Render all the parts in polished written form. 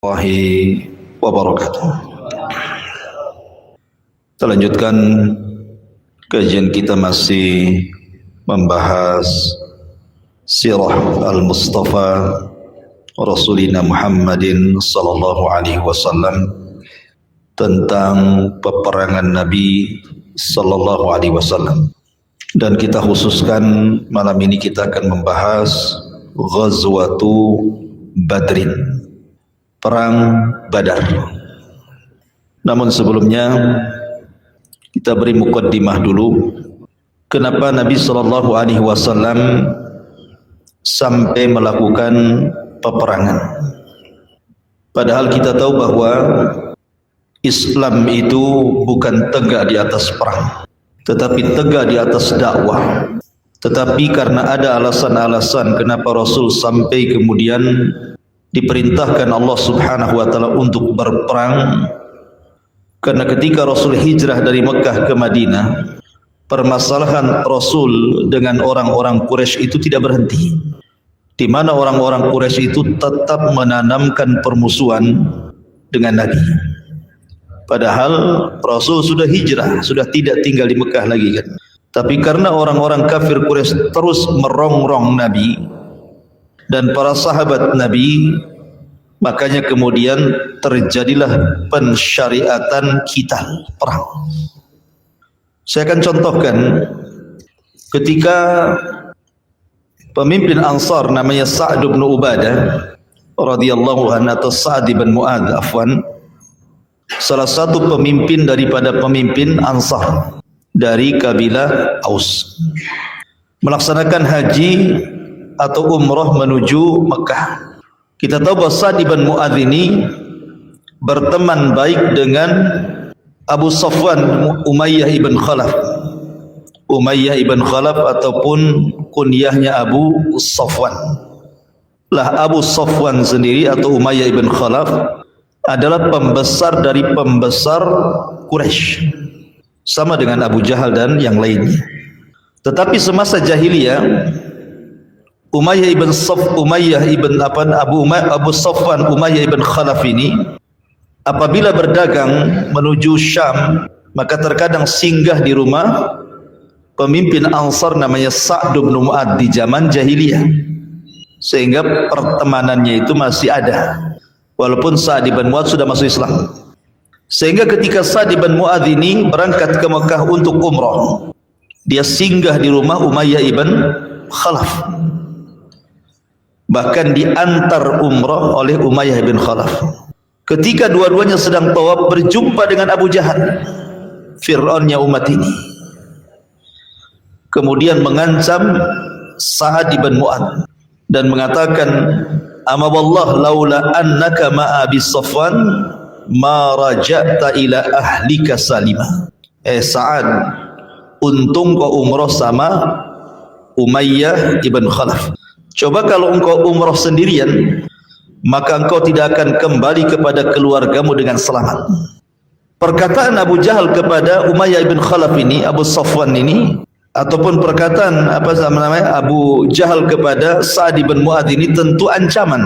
warahmatullahi wabarakatuh. Kita lanjutkan kajian kita masih membahas sirah al-Mustafa Rasulina Muhammadin sallallahu alaihi wasallam, tentang peperangan Nabi sallallahu alaihi wasallam. Dan kita khususkan malam ini kita akan membahas Ghazwatu Badrin, perang Badar. Namun sebelumnya kita beri mukaddimah dulu. Kenapa Nabi sallallahu alaihi wasallam sampai melakukan peperangan? Padahal kita tahu bahwa Islam itu bukan tegak di atas perang, tetapi tegak di atas dakwah. Tetapi karena ada alasan-alasan kenapa Rasul sampai kemudian diperintahkan Allah Subhanahu wa taala untuk berperang. Karena ketika Rasul hijrah dari Mekah ke Madinah, permasalahan Rasul dengan orang-orang Quraisy itu tidak berhenti, di mana orang-orang Quraisy itu tetap menanamkan permusuhan dengan Nabi. Padahal Rasul sudah hijrah, sudah tidak tinggal di Mekah lagi kan. Tapi karena orang-orang kafir Quraisy terus merongrong Nabi dan para sahabat Nabi, makanya kemudian terjadilah pensyariatan qital, perang. Saya akan contohkan ketika pemimpin Ansar namanya Sa'd bin Ubadah radhiyallahu anhu, atau Sa'd bin Mu'adz afwan, salah satu pemimpin daripada pemimpin Ansar dari kabilah Aus, melaksanakan haji atau umrah menuju Mekah. Kita tahu bahwa Sa'd bin Mu'adz ini berteman baik dengan Abu Safwan Umayyah ibn Khalaf. Umayyah ibn Khalaf ataupun kunyahnya Abu Safwan. Lah Abu Safwan sendiri atau Umayyah ibn Khalaf adalah pembesar dari pembesar Quraisy, sama dengan Abu Jahal dan yang lainnya. Tetapi semasa jahiliyah, Abu Safwan Umayyah ibn Khalaf ini apabila berdagang menuju Syam, maka terkadang singgah di rumah pemimpin Ansar namanya Sa'd bin Mu'adz di zaman jahiliyah, sehingga pertemanannya itu masih ada walaupun Sa'd bin Mu'adz sudah masuk Islam. Sehingga ketika Sa'd bin Mu'adz ini berangkat ke Mekah untuk umrah, dia singgah di rumah Umayyah ibn Khalaf, bahkan diantar umrah oleh Umayyah ibn Khalaf. Ketika dua-duanya sedang tawaf, berjumpa dengan Abu Jahal, Fir'aunnya umat ini, kemudian mengancam Sa'd bin Mu'adz dan mengatakan, "Ama wallah laula annaka ma'a Abi Safwan ma raja'ta ila ahlika salima." Sa'ad, untung kau umrah sama Umayyah ibn Khalaf. Coba kalau engkau umrah sendirian, maka engkau tidak akan kembali kepada keluargamu dengan selamat. Perkataan Abu Jahal kepada Umayyah ibn Khalaf ini, Abu Safwan ini, ataupun perkataan Abu Jahal kepada Sa'd bin Mu'adz ini tentu ancaman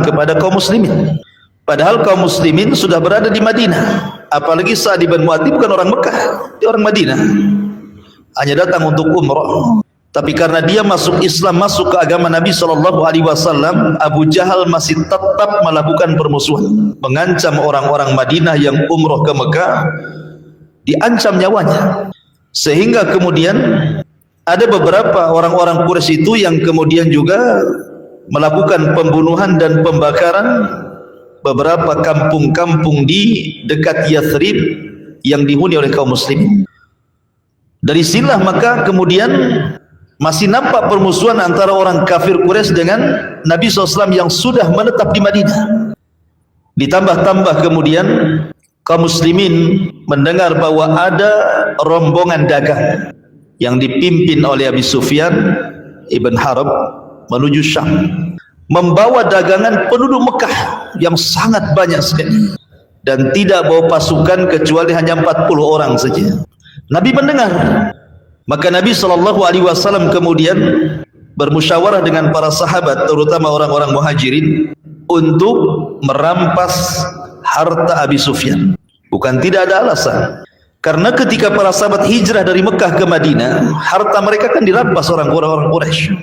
kepada kaum muslimin. Padahal kaum muslimin sudah berada di Madinah. Apalagi Sa'd bin Mu'adz bukan orang Mekah, dia orang Madinah, hanya datang untuk umrah. Tapi karena dia masuk Islam, masuk ke agama Nabi sallallahu alaihi wasallam, Abu Jahal masih tetap melakukan permusuhan, mengancam orang-orang Madinah yang umrah ke Mekah, diancam nyawanya. Sehingga kemudian ada beberapa orang-orang Quraisy itu yang kemudian juga melakukan pembunuhan dan pembakaran beberapa kampung-kampung di dekat Yathrib yang dihuni oleh kaum muslimin. Dari sinilah maka kemudian masih nampak permusuhan antara orang kafir Quraisy dengan Nabi SAW yang sudah menetap di Madinah. Ditambah-tambah kemudian kaum muslimin mendengar bahwa ada rombongan dagang yang dipimpin oleh Abi Sufyan ibn Harb menuju Syam, membawa dagangan penduduk Mekah yang sangat banyak sekali, dan tidak bawa pasukan kecuali hanya 40 orang saja. Nabi mendengar, maka Nabi SAW kemudian bermusyawarah dengan para sahabat, terutama orang-orang muhajirin, untuk merampas harta Abi Sufyan. Bukan tidak ada alasan. Karena ketika para sahabat hijrah dari Mekah ke Madinah, harta mereka kan dirampas orang-orang Quraisy.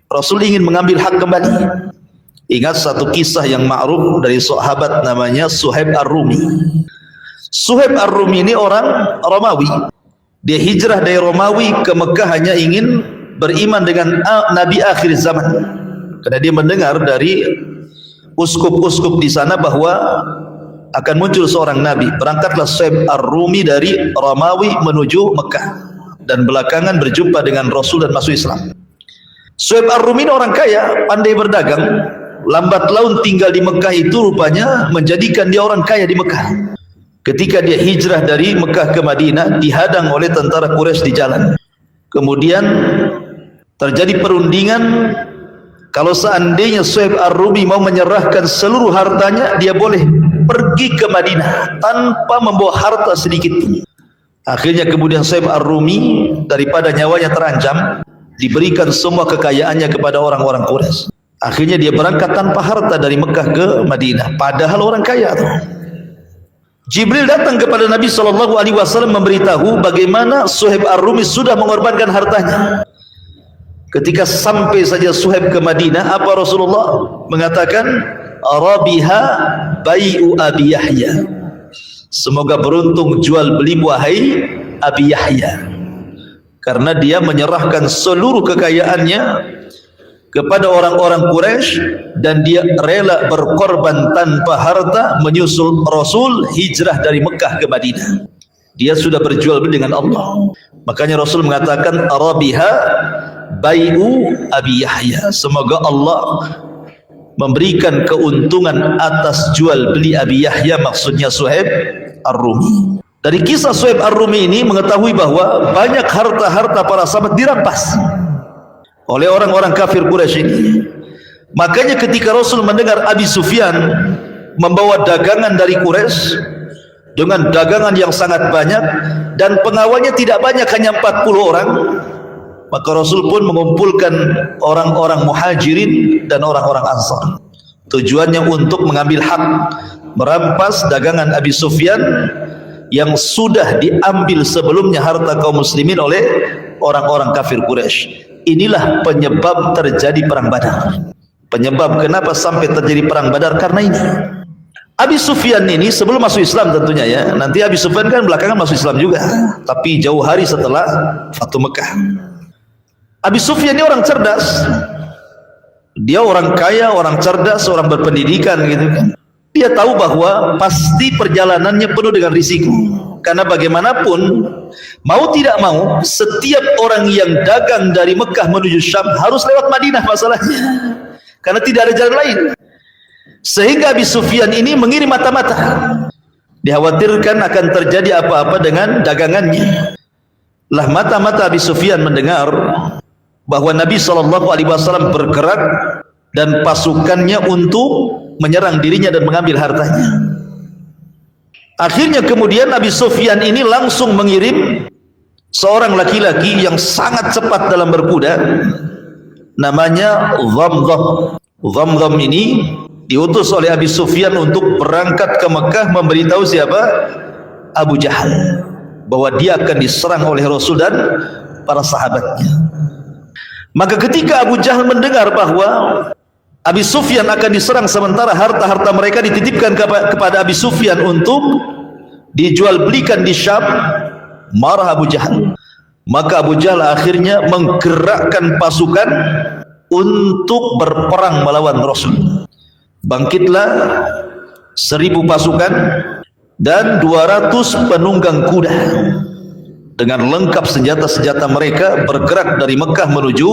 Rasul ingin mengambil hak kembali. Ingat satu kisah yang ma'ruf dari sahabat namanya Suhaib Ar-Rumi. Suhaib Ar-Rumi ini orang Romawi. Dia hijrah dari Romawi ke Mekah hanya ingin beriman dengan Nabi akhir zaman. Karena dia mendengar dari uskup-uskup di sana bahwa akan muncul seorang nabi. Berangkatlah Suhaib Ar-Rumi dari Romawi menuju Mekah dan belakangan berjumpa dengan Rasul dan masuk Islam. Suhaib Ar-Rumi ini orang kaya, pandai berdagang. Lambat laun tinggal di Mekah itu rupanya menjadikan dia orang kaya di Mekah. Ketika dia hijrah dari Mekah ke Madinah, dihadang oleh tentara Quraisy di jalan. Kemudian terjadi perundingan. Kalau seandainya Suhaib Ar-Rumi mau menyerahkan seluruh hartanya, dia boleh pergi ke Madinah tanpa membawa harta sedikit pun. Akhirnya kemudian Suhaib Ar-Rumi daripada nyawanya terancam, diberikan semua kekayaannya kepada orang-orang Quraisy. Akhirnya dia berangkat tanpa harta dari Mekah ke Madinah, padahal orang kaya tuh. Jibril datang kepada Nabi SAW memberitahu bagaimana Suhaib Ar-Rumi sudah mengorbankan hartanya. Ketika sampai saja Suhaib ke Madinah, apa Rasulullah mengatakan? Rabiha bai'u Abi Yahya. Semoga beruntung jual beli wahai Abi Yahya. Karena dia menyerahkan seluruh kekayaannya kepada orang-orang Quraisy dan dia rela berkorban tanpa harta menyusul Rasul hijrah dari Mekah ke Madinah. Dia sudah berjual beli dengan Allah. Makanya Rasul mengatakan Arabiha bai'u Abi Yahya. Semoga Allah memberikan keuntungan atas jual beli Abi Yahya, maksudnya Suhaib Ar-Rumi. Dari kisah Suhaib Ar-Rumi ini mengetahui bahwa banyak harta-harta para sahabat dirampas oleh orang-orang kafir Quraisy ini. Makanya ketika Rasul mendengar Abi Sufyan membawa dagangan dari Quraisy dengan dagangan yang sangat banyak dan pengawalnya tidak banyak, hanya 40 orang, maka Rasul pun mengumpulkan orang-orang Muhajirin dan orang-orang Ansar. Tujuannya untuk mengambil hak, merampas dagangan Abi Sufyan yang sudah diambil sebelumnya harta kaum muslimin oleh orang-orang kafir Quraisy. Inilah penyebab terjadi perang Badar. Penyebab kenapa sampai terjadi perang Badar karena ini. Abi Sufyan ini sebelum masuk Islam tentunya ya. Nanti Abi Sufyan kan belakangan masuk Islam juga, tapi jauh hari setelah Fathu Mekah. Abi Sufyan ini orang cerdas. Dia orang kaya, orang cerdas, orang berpendidikan gitu kan. Dia tahu bahwa pasti perjalanannya penuh dengan risiko. Karena bagaimanapun, mau tidak mau, setiap orang yang dagang dari Mekah menuju Syam harus lewat Madinah masalahnya. Karena tidak ada jalan lain. Sehingga Abi Sufyan ini mengirim mata-mata. Dikhawatirkan akan terjadi apa-apa dengan dagangannya. Lah mata-mata Abi Sufyan mendengar bahwa Nabi SAW bergerak dan pasukannya untuk menyerang dirinya dan mengambil hartanya. Akhirnya kemudian Abi Sufyan ini langsung mengirim seorang laki-laki yang sangat cepat dalam berkuda, namanya Dhamdham. Dhamdham ini diutus oleh Abi Sufyan untuk berangkat ke Mekah memberitahu siapa? Abu Jahal, bahwa dia akan diserang oleh Rasul dan para sahabatnya. Maka ketika Abu Jahal mendengar bahwa Abi Sufyan akan diserang sementara harta-harta mereka dititipkan kepada Abi Sufyan untuk dijual belikan di Syam, marah Abu Jahal. Maka Abu Jahal akhirnya menggerakkan pasukan untuk berperang melawan Rasul. Bangkitlah 1000 pasukan dan 200 penunggang kuda dengan lengkap senjata-senjata mereka bergerak dari Mekah menuju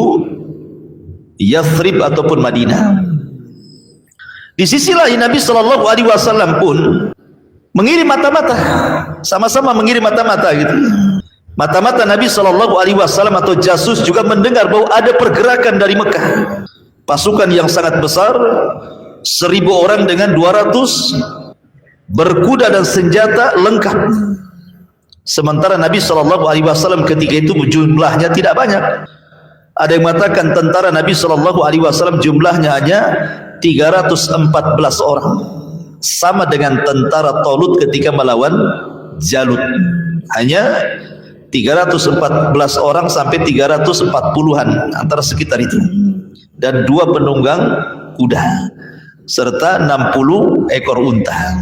Yathrib ataupun Madinah. Di sisi lain Nabi SAW pun mengirim mata-mata, sama-sama mengirim mata-mata gitu. Mata-mata Nabi SAW atau jasus juga mendengar bahwa ada pergerakan dari Mekah, pasukan yang sangat besar, 1000 orang dengan 200 berkuda dan senjata lengkap. Sementara Nabi SAW ketika itu jumlahnya tidak banyak. Ada yang mengatakan tentara Nabi SAW jumlahnya hanya 314 orang, sama dengan tentara Talut ketika melawan Jalut. Hanya 314 orang sampai 340-an, antara sekitar itu, dan 2 penunggang kuda serta 60 ekor unta.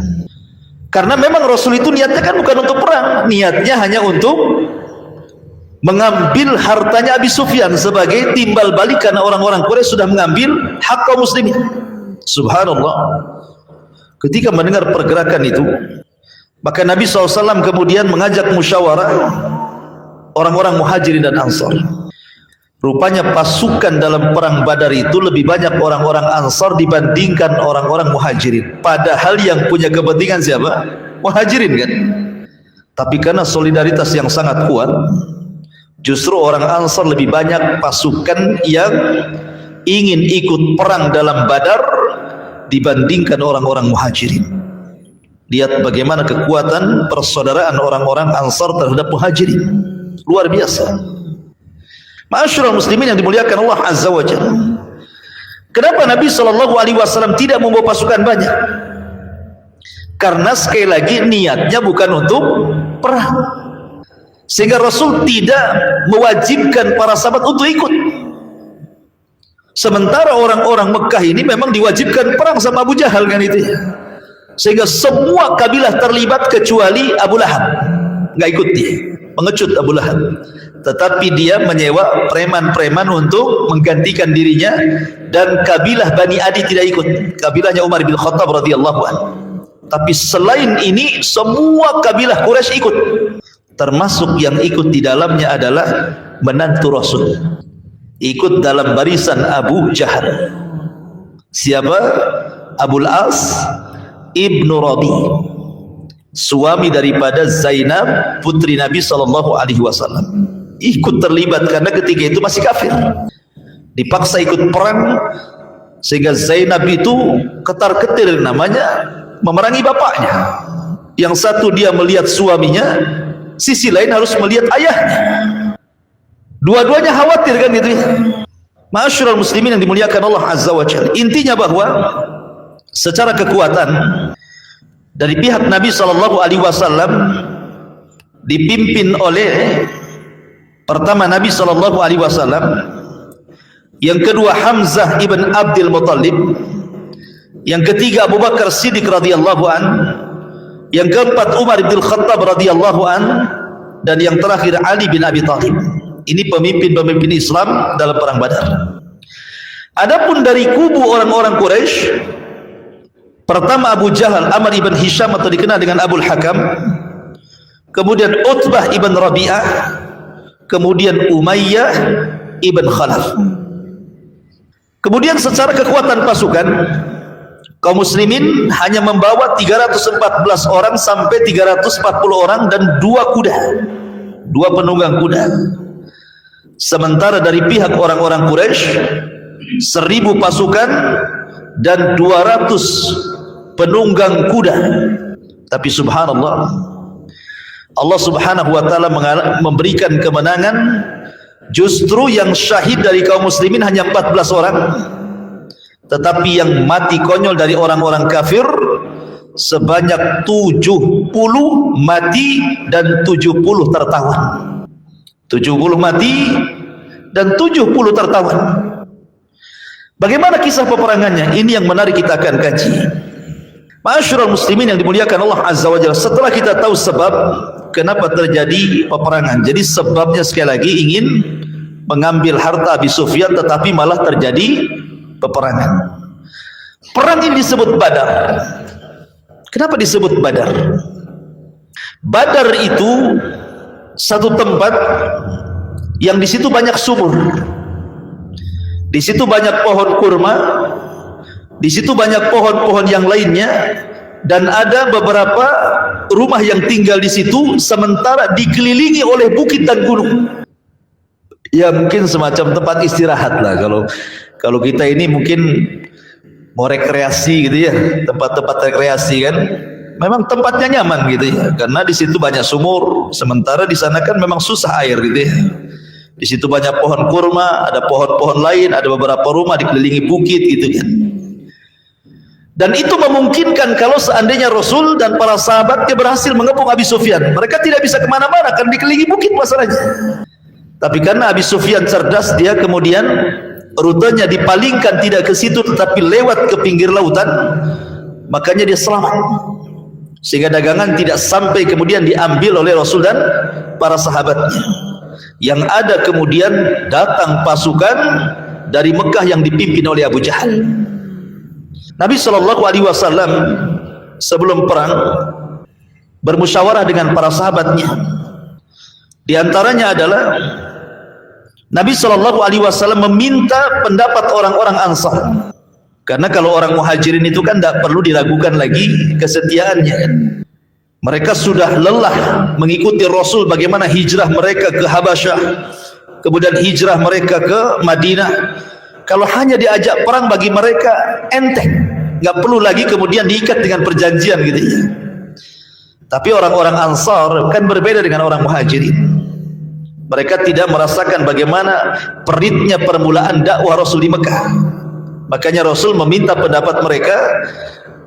Karena memang Rasul itu niatnya kan bukan untuk perang, niatnya hanya untuk mengambil hartanya Abi Sufyan sebagai timbal balik, karena orang-orang Quraisy sudah mengambil hak kaum muslimin. Subhanallah, ketika mendengar pergerakan itu, maka Nabi SAW kemudian mengajak musyawarah orang-orang Muhajirin dan Ansar. Rupanya pasukan dalam perang Badar itu lebih banyak orang-orang Ansar dibandingkan orang-orang Muhajirin. Padahal yang punya kepentingan siapa? Muhajirin kan? Tapi karena solidaritas yang sangat kuat, justru orang Ansar lebih banyak pasukan yang ingin ikut perang dalam Badar dibandingkan orang-orang Muhajirin. Lihat bagaimana kekuatan persaudaraan orang-orang Ansar terhadap Muhajirin, luar biasa. Ma'asyiral muslimin yang dimuliakan Allah Azza wa Jalla. Kenapa Nabi SAW tidak membawa pasukan banyak? Karena sekali lagi niatnya bukan untuk perang, sehingga Rasul tidak mewajibkan para sahabat untuk ikut. Sementara orang-orang Mekah ini memang diwajibkan perang sama Abu Jahal kan itu, sehingga semua kabilah terlibat kecuali Abu Lahab. Nggak ikut dia, mengecut Abu Lahab. Tetapi dia menyewa preman-preman untuk menggantikan dirinya, dan kabilah Bani Adi tidak ikut, kabilahnya Umar bin Khattab radhiyallahu anhu. Tapi selain ini semua kabilah Quraisy ikut, termasuk yang ikut di dalamnya adalah menantu Rasul, ikut dalam barisan Abu Jahal. Siapa? Abul As Ibnu Rabi, suami daripada Zainab putri Nabi SAW, ikut terlibat karena ketika itu masih kafir, dipaksa ikut perang, sehingga Zainab itu ketar-ketir namanya memerangi bapaknya. Yang satu dia melihat suaminya, sisi lain harus melihat ayahnya. Dua-duanya khawatir kan gitu ya. Ma'asyiral muslimin yang dimuliakan Allah Azza wa Jalla. Intinya bahwa secara kekuatan dari pihak Nabi SAW dipimpin oleh pertama Nabi SAW, yang kedua Hamzah ibn Abdul Muttalib, yang ketiga Abu Bakar Siddiq radhiyallahu an, yang keempat Umar bin Khattab radhiyallahu an, dan yang terakhir Ali bin Abi Thalib. Ini pemimpin-pemimpin Islam dalam perang Badar. Adapun dari kubu orang-orang Quraisy, pertama Abu Jahal Amr ibn Hisham atau dikenal dengan Abul Hakam, kemudian Utbah ibn Rabi'ah, kemudian Umayyah ibn Khalaf. Kemudian secara kekuatan pasukan, kaum muslimin hanya membawa 314 orang sampai 340 orang dan 2 kuda, 2 penunggang kuda. Sementara dari pihak orang-orang Quraisy 1000 pasukan dan 200 penunggang kuda. Tapi subhanallah, Allah Subhanahu wa taala memberikan kemenangan. Justru yang syahid dari kaum muslimin hanya 14 orang, tetapi yang mati konyol dari orang-orang kafir sebanyak 70 mati dan 70 tertawan. 70 mati dan 70 tertawan. Bagaimana kisah peperangannya? Ini yang menarik, kita akan kaji. Ma'asyiral muslimin yang dimuliakan Allah Azza wa Jalla. Setelah kita tahu sebab kenapa terjadi peperangan, jadi sebabnya sekali lagi ingin mengambil harta Abi Sufyan, tetapi malah terjadi peperangan. Perang ini disebut Badar. Kenapa disebut Badar? Badar itu satu tempat yang di situ banyak sumur, di situ banyak pohon kurma, di situ banyak pohon-pohon yang lainnya, dan ada beberapa rumah yang tinggal di situ, sementara dikelilingi oleh bukit dan gunung. Ya mungkin semacam tempat istirahat lah. Kalau kita ini mungkin mau rekreasi gitu ya, tempat-tempat rekreasi kan, memang tempatnya nyaman gitu ya, karena di situ banyak sumur, sementara di sana kan memang susah air gitu ya. Di situ banyak pohon kurma, ada pohon-pohon lain, ada beberapa rumah dikelilingi bukit gitu kan. Dan itu memungkinkan kalau seandainya Rasul dan para sahabatnya berhasil mengepung Abi Sufyan. Mereka tidak bisa kemana-mana, kan dikelilingi bukit masalahnya. Tapi karena Abi Sufyan cerdas, dia kemudian rutenya dipalingkan tidak ke situ tetapi lewat ke pinggir lautan, makanya dia selamat. Sehingga dagangan tidak sampai kemudian diambil oleh Rasul dan para sahabatnya. Yang ada kemudian datang pasukan dari Mekah yang dipimpin oleh Abu Jahal. Nabi SAW sebelum perang bermusyawarah dengan para sahabatnya. Di antaranya adalah Nabi SAW meminta pendapat orang-orang Ansar. Karena kalau orang Muhajirin itu kan tidak perlu diragukan lagi kesetiaannya. Mereka sudah lelah mengikuti Rasul bagaimana hijrah mereka ke Habasyah, kemudian hijrah mereka ke Madinah. Kalau hanya diajak perang bagi mereka enteng, nggak perlu lagi kemudian diikat dengan perjanjian gitu ya. Tapi orang-orang Ansar kan berbeda dengan orang Muhajirin. Mereka tidak merasakan bagaimana peritnya permulaan dakwah Rasul di Mekah. Makanya Rasul meminta pendapat mereka,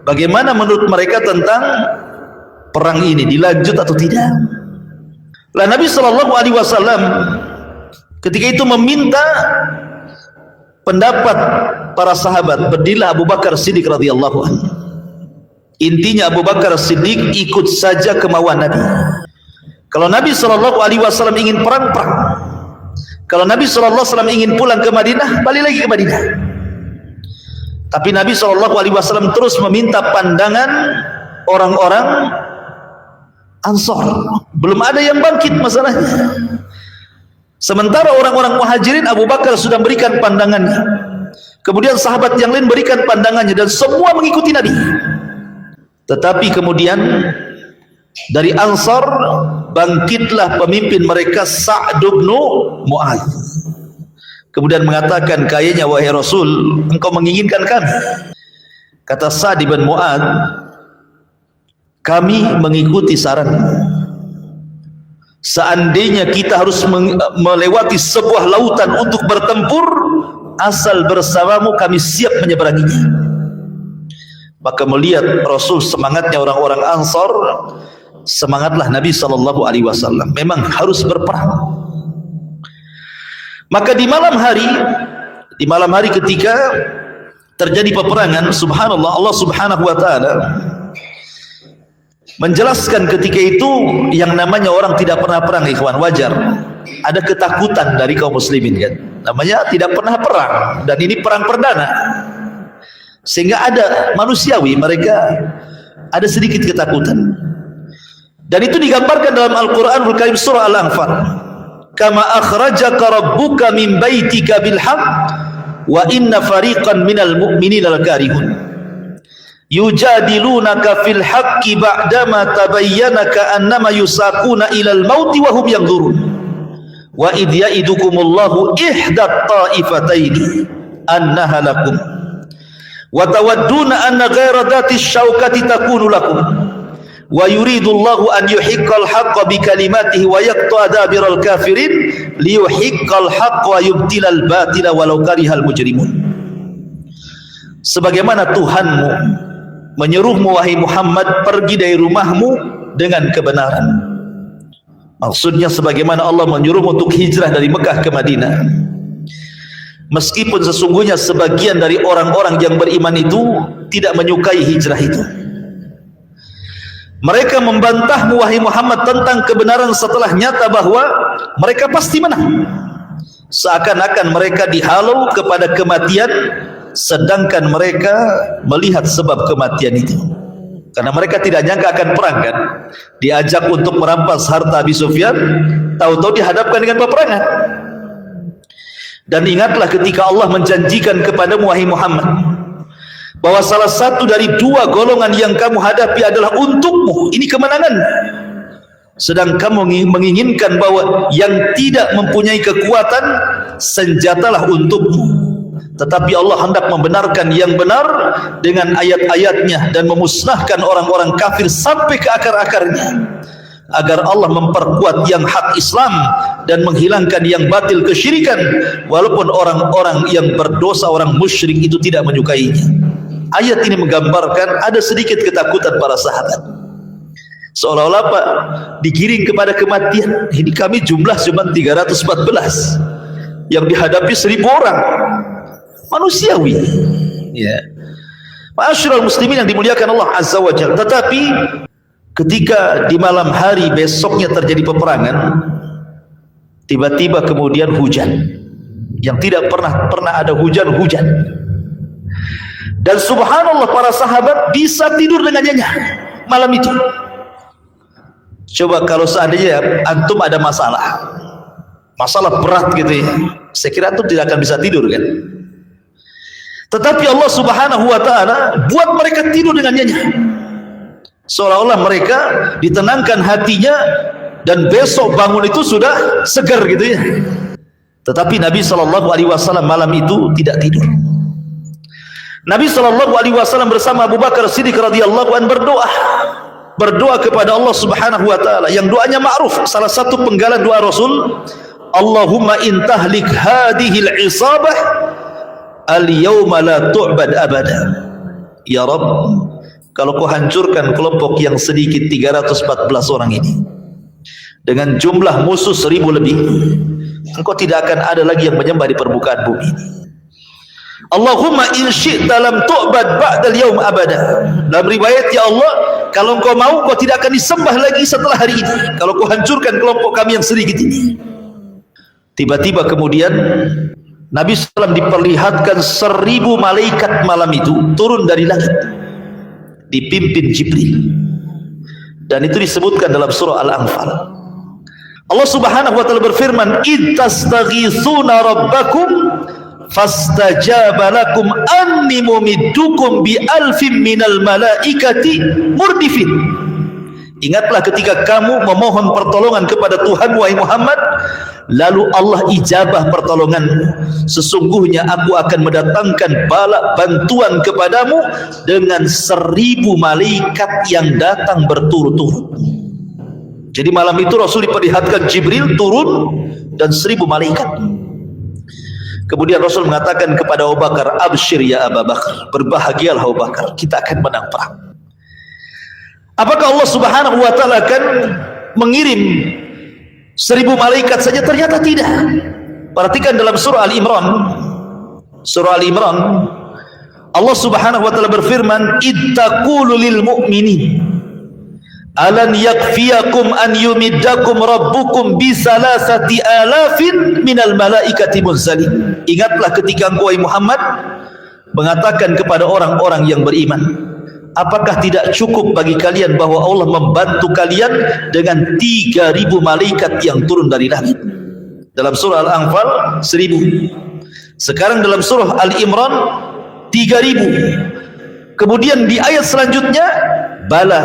bagaimana menurut mereka tentang perang ini, dilanjut atau tidak. Lah Nabi SAW ketika itu meminta pendapat para sahabat. Berdirilah Abu Bakar Siddiq radhiyallahu anhu. Intinya Abu Bakar Siddiq ikut saja kemauan Nabi. Kalau Nabi SAW ingin perang, perang. Kalau Nabi SAW ingin pulang ke Madinah, balik lagi ke Madinah. Tapi Nabi SAW terus meminta pandangan orang-orang Ansar. Belum ada yang bangkit masalahnya. Sementara orang-orang Muhajirin, Abu Bakar sudah berikan pandangannya, kemudian sahabat yang lain berikan pandangannya, dan semua mengikuti Nabi. Tetapi kemudian dari Ansar bangkitlah pemimpin mereka, Sa'd bin Mu'adz. Kemudian mengatakan, kayaknya wahai Rasul, engkau menginginkan kami. Kata Sa'd bin Mu'adz, kami mengikuti saranmu. Seandainya kita harus melewati sebuah lautan untuk bertempur, asal bersamamu kami siap menyeberanginya. Maka melihat Rasul semangatnya orang-orang Ansar, semangatlah Nabi SAW. Memang harus berperang. Maka di malam hari ketika terjadi peperangan, subhanallah, Allah Subhanahu wa taala menjelaskan ketika itu yang namanya orang tidak pernah perang, ikhwan, wajar. Ada ketakutan dari kaum muslimin kan. Namanya tidak pernah perang, dan ini perang perdana. Sehingga ada manusiawi, mereka ada sedikit ketakutan. Dan itu digambarkan dalam Al-Qur'anul Karim surah Al-Anfal. Kama akhrajaka rabbuka min baitika bil haqq wa inna fariqan minal mu'minina lakarihun. Yujadilunaka fil haqqi ba'dama tabayyana ka'annama yusaquna ilal mauti wa hum yanzurun. Wa idh ya'idukumullahu ihdat ta'ifataini annaha lakum wa tawadduna anna ghayra dhati syaukati takunu lakum wa yuridullahu an yuhiqqal haqqa bi kalimatihi wa yaqta'a dabiral kafirin liyuhiqqal haqqa wa yubtilal batila walau karihal mujrimun. Sebagaimana Tuhanmu menyuruhmu wahai Muhammad, pergi dari rumahmu dengan kebenaran. Maksudnya sebagaimana Allah menyuruhmu untuk hijrah dari Mekah ke Madinah. Meskipun sesungguhnya sebagian dari orang-orang yang beriman itu tidak menyukai hijrah itu. Mereka membantahmu wahai Muhammad tentang kebenaran setelah nyata bahwa mereka pasti menang. Seakan-akan mereka dihalau kepada kematian, sedangkan mereka melihat sebab kematian itu. Karena mereka tidak nyangka akan perang kan. Diajak untuk merampas harta Abi Sufyan, tahu-tahu dihadapkan dengan peperangan. Dan ingatlah ketika Allah menjanjikan kepadamu wahai Muhammad bahwa salah satu dari dua golongan yang kamu hadapi adalah untukmu, ini kemenangan. Sedang kamu menginginkan bahwa yang tidak mempunyai kekuatan, senjatalah untukmu. Tetapi Allah hendak membenarkan yang benar dengan ayat-ayatnya dan memusnahkan orang-orang kafir sampai ke akar-akarnya, agar Allah memperkuat yang hak Islam dan menghilangkan yang batil kesyirikan, walaupun orang-orang yang berdosa, orang musyrik itu tidak menyukainya. Ayat ini menggambarkan ada sedikit ketakutan para sahabat. Seolah-olah Pak digiring kepada kematian. Ini kami jumlah cuma 314, yang dihadapi 1000 orang. Manusiawi. Ya. Ma'asyiral muslimin yang dimuliakan Allah Azza wa Jalla. Tetapi ketika di malam hari besoknya terjadi peperangan, tiba-tiba kemudian hujan yang tidak pernah ada hujan. Dan subhanallah para sahabat bisa tidur dengan nyenyak malam itu. Coba kalau seandainya antum ada masalah berat gitu ya, saya kira antum tidak akan bisa tidur kan. Tetapi Allah Subhanahu wa taala buat mereka tidur dengan nyenyak, seolah-olah mereka ditenangkan hatinya dan besok bangun itu sudah segar gitu ya. Tetapi Nabi SAW malam itu tidak tidur. Nabi SAW bersama Abu Bakar Siddiq radhiyallahu anhu berdoa kepada Allah Subhanahu wa taala yang doanya ma'ruf. Salah satu penggalan doa Rasul, Allahumma in tahlik hadhil isabah al-yawma la tu'bad abada. Ya Rabb, kalau kau hancurkan kelompok yang sedikit 314 orang ini dengan jumlah musuh 1000 lebih, engkau tidak akan ada lagi yang menyembah di permukaan bumi ini. Allahumma in syi'ta lam tu'bad ba'dal yawm abada. Dalam riwayat, ya Allah, kalau engkau mau, kau tidak akan disembah lagi setelah hari ini, kalau kau hancurkan kelompok kami yang sedikit ini. Tiba-tiba kemudian Nabi SAW diperlihatkan 1000 malaikat malam itu turun dari langit, dipimpin Jibril, dan itu disebutkan dalam surah Al-Anfal. Allah Subhanahu wa taala berfirman, "Id tastaghitsuna rabbakum fastajaba lakum anni mumiddukum bi alfin minal malaikati murdifin." Ingatlah ketika kamu memohon pertolongan kepada Tuhan wahai Muhammad, lalu Allah ijabah pertolonganmu. Sesungguhnya aku akan mendatangkan bala bantuan kepadamu dengan 1000 malaikat yang datang berturut-turut. Jadi malam itu Rasul diperlihatkan Jibril turun dan 1000 malaikat. Kemudian Rasul mengatakan kepada Abu Bakar, "Absyir ya Abu Bakar, berbahagialah Abu Bakar, kita akan menang perang." Apakah Allah Subhanahu wa taala akan mengirim 1000 malaikat saja? Ternyata tidak. Perhatikan dalam surah Al-Imran. Surah Al-Imran, Allah Subhanahu wa taala berfirman, "Ittaqulu lil mu'minin alan yakfiyakum an yumiddakum rabbukum bi salasati alafin minal malaikati munzalin." Ingatlah ketika engkau Muhammad mengatakan kepada orang-orang yang beriman, apakah tidak cukup bagi kalian bahwa Allah membantu kalian dengan 3000 malaikat yang turun dari langit? Dalam surah Al-Anfal 1000. Sekarang dalam surah Al-Imran 3000. Kemudian di ayat selanjutnya, bala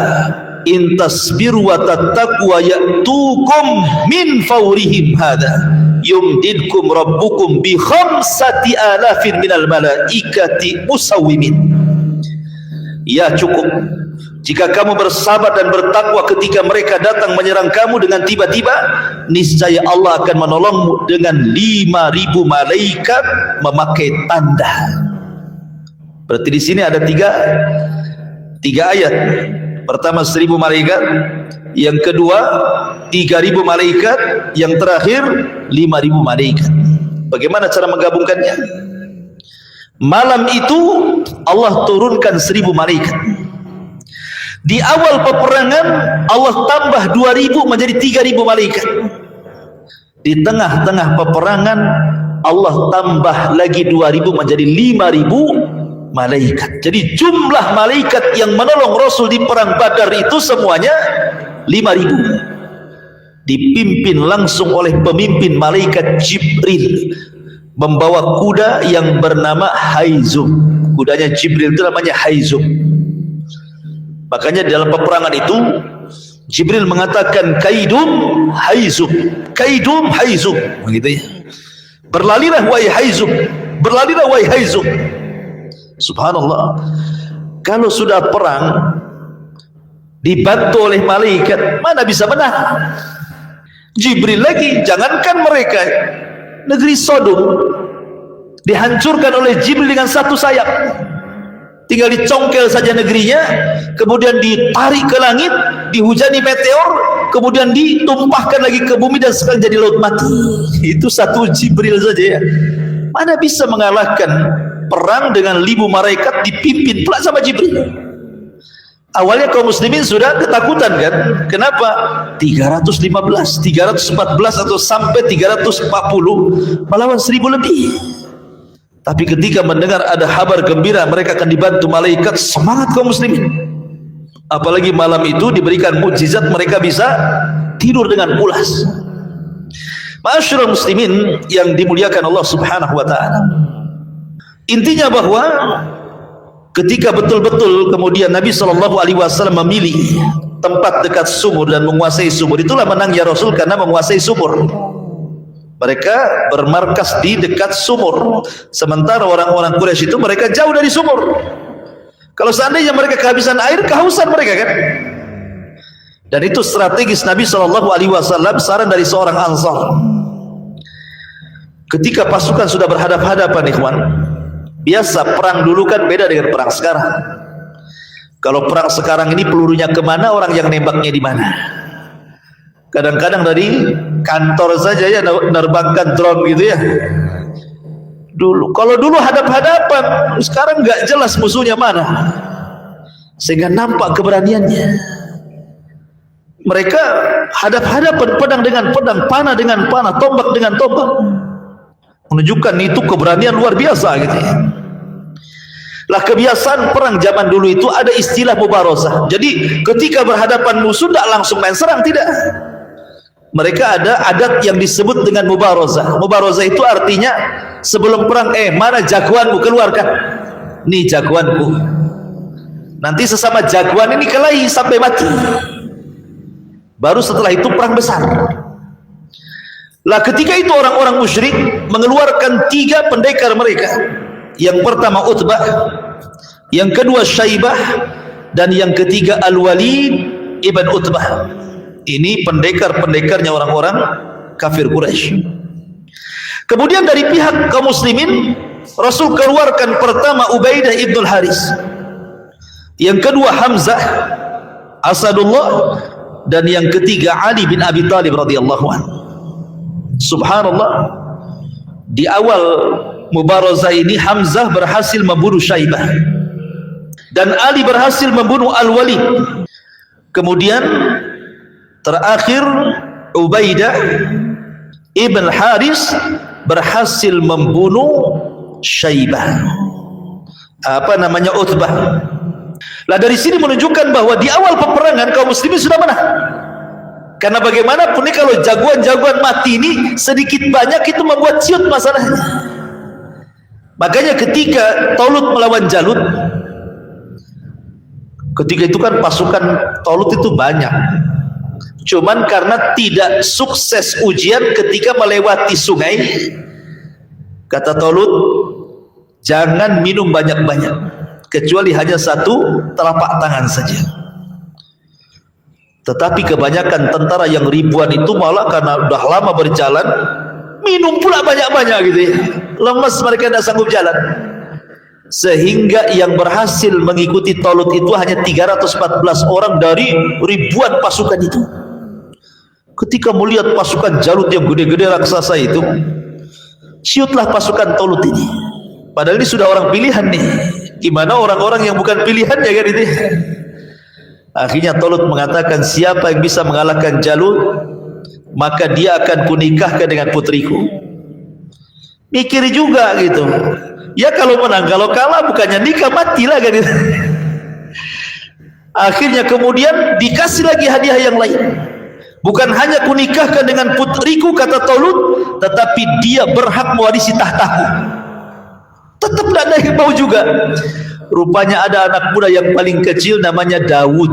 in tasbiru wa tattaqu wa ya'tukum min fawrihim hadha yumdidkum rabbukum bi 5,000 minal malaikati musawwimin. Ya, cukup jika kamu bersabar dan bertakwa ketika mereka datang menyerang kamu dengan tiba-tiba, niscaya Allah akan menolongmu dengan 5.000 malaikat memakai tanda. Berarti di sini ada tiga ayat. Pertama 1000 malaikat, yang kedua 3000 malaikat, yang terakhir 5000 malaikat. Bagaimana cara menggabungkannya? Malam itu Allah turunkan 1000 malaikat. Di awal peperangan Allah tambah 2000 menjadi 3000 malaikat. Di tengah-tengah peperangan Allah tambah lagi 2000 menjadi 5000 malaikat. Jadi jumlah malaikat yang menolong Rasul di perang Badar itu semuanya 5000. Dipimpin langsung oleh pemimpin malaikat Jibril, membawa kuda yang bernama Haizum. Kudanya Jibril itu namanya Haizum. Makanya dalam peperangan itu Jibril mengatakan, "Kaidum Haizum, Kaidum Haizum," begitu ya. Berlalilah wahai Haizum, berlalilah wahai Haizum. Subhanallah. Kalau sudah perang dibantu oleh malaikat, mana bisa menang? Jibril lagi, jangankan mereka, negeri Sodom dihancurkan oleh Jibril dengan satu sayap. tinggal dicongkel saja negerinya, kemudian ditarik ke langit, dihujani meteor, kemudian ditumpahkan lagi ke bumi dan sekarang jadi laut mati. Itu satu Jibril saja ya. Mana bisa mengalahkan perang dengan 1000 malaikat dipimpin pula sama Jibril. Awalnya kaum muslimin sudah ketakutan kan? Kenapa? 315, 314 atau sampai 340 melawan 1000 lebih. Tapi ketika mendengar ada kabar gembira mereka akan dibantu malaikat, semangat kaum muslimin. Apalagi malam itu diberikan mukjizat, mereka bisa tidur dengan pulas. Ma'asyiral muslimin yang dimuliakan Allah Subhanahu wa taala. Intinya bahwa ketika betul-betul kemudian Nabi SAW memilih tempat dekat sumur dan menguasai sumur, itulah menangnya Rasul karena menguasai sumur. Mereka bermarkas di dekat sumur, sementara orang-orang Quraisy itu mereka jauh dari sumur. Kalau seandainya mereka kehabisan air, kehausan mereka kan. Dan itu strategis Nabi SAW, saran dari seorang Ansar. Ketika pasukan sudah berhadap-hadapan, ikhwan, biasa perang dulu kan beda dengan perang sekarang. Kalau perang sekarang ini pelurunya kemana, orang yang nembaknya di mana. Kadang-kadang dari kantor saja ya nerbangkan drone gitu ya. Kalau dulu hadap-hadapan, sekarang nggak jelas musuhnya mana, sehingga nampak keberaniannya. Mereka hadap-hadapan, pedang dengan pedang, panah dengan panah, tombak dengan tombak, menunjukkan itu keberanian luar biasa gitu ya. Lah kebiasaan perang zaman dulu itu ada istilah mubarozah. Jadi ketika berhadapan musuh tidak langsung main serang, tidak. Mereka ada adat yang disebut dengan mubarozah. Mubarozah itu artinya sebelum perang, mana jagoanmu, keluarkan. Nih jagoanku. Nanti sesama jagoan ini kelahi sampai mati. Baru setelah itu perang besar. Lah ketika itu orang-orang musyrik mengeluarkan 3 pendekar mereka. Yang pertama Utbah, yang kedua Syaibah, dan yang ketiga Al-Walid ibn Utbah. Ini pendekar-pendekarnya orang-orang kafir Quraisy. Kemudian dari pihak kaum muslimin, Rasul keluarkan pertama Ubaidah ibn Haris, yang kedua Hamzah Asadullah, dan yang ketiga Ali bin Abi Thalib radhiyallahu anhu. Subhanallah, di awal mubarazah ini Hamzah berhasil membunuh Syaibah dan Ali berhasil membunuh Al-Walid. Kemudian terakhir Ubaidah ibn Haris berhasil membunuh Syaibah, Utbah. Lah dari sini menunjukkan bahwa di awal peperangan kaum muslimin sudah menang. Karena bagaimanapun ini kalau jagoan-jagoan mati ini sedikit banyak itu membuat ciut masalahnya. Makanya ketika Talut melawan Jalut, ketika itu kan pasukan Talut itu banyak. Cuman karena tidak sukses ujian ketika melewati sungai, kata Talut, jangan minum banyak-banyak, kecuali hanya 1 telapak tangan saja. Tetapi kebanyakan tentara yang ribuan itu malah karena udah lama berjalan, minum pula banyak-banyak gitu ya. Lemas, mereka tidak sanggup jalan. Sehingga yang berhasil mengikuti Talut itu hanya 314 orang dari ribuan pasukan itu. Ketika melihat pasukan Jalut yang gede-gede raksasa itu, ciutlah pasukan Talut ini. Padahal ini sudah orang pilihan nih. Gimana orang-orang yang bukan pilihannya kan itu? Akhirnya Talut mengatakan, siapa yang bisa mengalahkan Jalut, maka dia akan kunikahkan dengan putriku. Mikir juga gitu. Ya kalau menang, kalau kalah bukannya nikah, matilah kan itu. Akhirnya kemudian dikasih lagi hadiah yang lain. Bukan hanya kunikahkan dengan putriku, kata Talut, tetapi dia berhak mewarisi tahtaku. Tetap tidak ada yang mau juga. Rupanya ada anak muda yang paling kecil namanya Daud,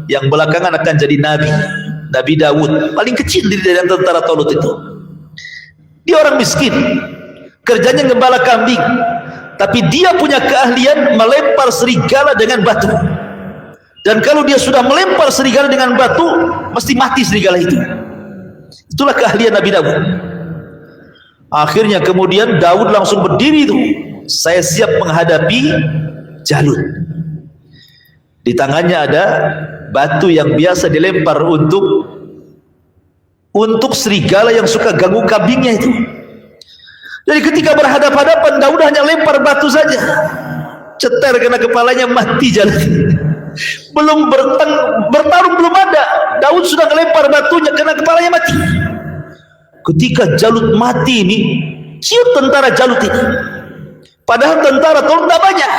yang belakangan akan jadi nabi. Nabi Daud paling kecil di dalam tentara Talut itu. Dia orang miskin, kerjanya gembala kambing, tapi dia punya keahlian melempar serigala dengan batu. Dan kalau dia sudah melempar serigala dengan batu, mesti mati serigala itu. Itulah keahlian Nabi Daud. Akhirnya kemudian Daud langsung berdiri itu, saya siap menghadapi Jalut. Di tangannya ada batu yang biasa dilempar untuk serigala yang suka ganggu kambingnya itu. Jadi ketika berhadap-hadapan, Daud hanya lempar batu saja, ceter kena kepalanya, mati Jalut. Belum bertarung belum ada, Daud sudah melempar batunya, kena kepalanya, mati. Ketika Jalut mati ini, ciut tentara Jalut ini. Padahal tentara Talut tidak banyak.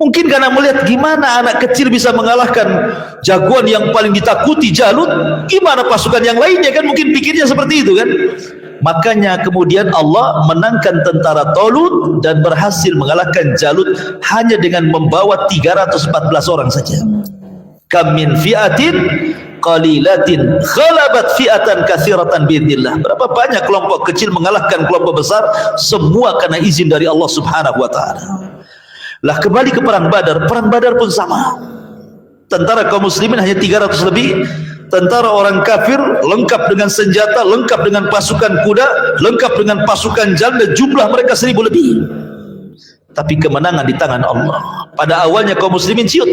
Mungkin karena melihat gimana anak kecil bisa mengalahkan jagoan yang paling ditakuti Jalut, gimana pasukan yang lainnya, kan mungkin pikirnya seperti itu kan. Makanya kemudian Allah menangkan tentara Talut dan berhasil mengalahkan Jalut hanya dengan membawa 314 orang saja. Kam min fi'atin qalilatin khalabat fi'atan katsiratan biidznillah. Berapa banyak kelompok kecil mengalahkan kelompok besar, semua karena izin dari Allah Subhanahu wa taala. Lah kembali ke perang Badar. Perang Badar pun sama. Tentara kaum muslimin hanya 300 lebih. Tentara orang kafir lengkap dengan senjata, lengkap dengan pasukan kuda, lengkap dengan pasukan jalan, dan jumlah mereka 1000 lebih. Tapi kemenangan di tangan Allah. Pada awalnya kaum muslimin ciut,